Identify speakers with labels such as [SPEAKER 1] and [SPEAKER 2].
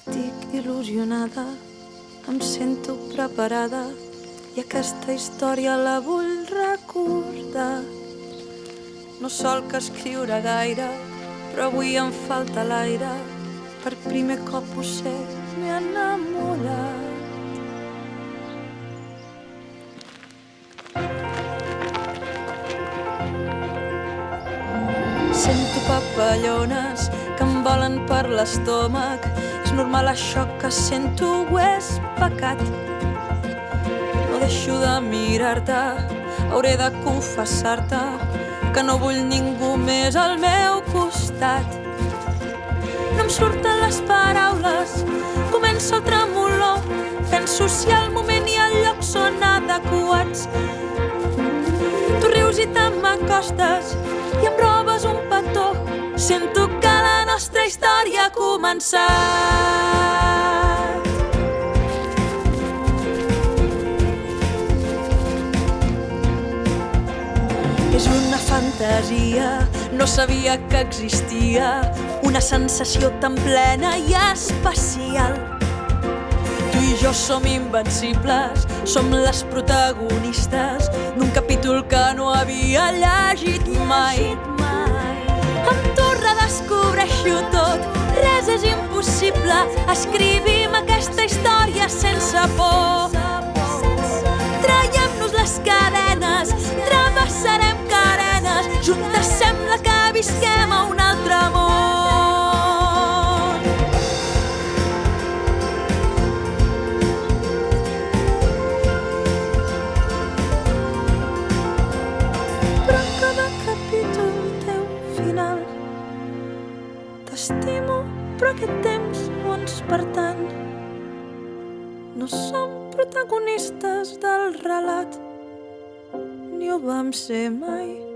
[SPEAKER 1] Estic il·lusionada, em sento preparada i aquesta història la vull recordar. No solc escriure gaire, però avui em falta l'aire. Per primer cop ho sé, m'he enamorat. Sento papallones que em volen per l'estómac. És normal això que sento o és pecat? No deixo de mirar-te, hauré de confessar-te que no vull ningú més al meu costat. No em surten les paraules, comença el tremolor. Penso si el moment i el lloc són adequats. Tu rius i te m'acostes i em robes un petó. Sento que la nostra història ha començat. És una fantasia, no sabia que existia una sensació tan plena i especial. Tu i jo som invencibles, som les protagonistes d'un capítol que no havia llegit mai. Amb tu redescobreixo tot, res és impossible. Escrivim aquesta història sense por. Traiem-nos les cadenes, travessarem carenes, juntes sembla que visquem a un altre món. Però cada capítol té un final. T'estimo, però aquest temps no ens pertany. No som protagonistes del relat, ni ho vam ser mai.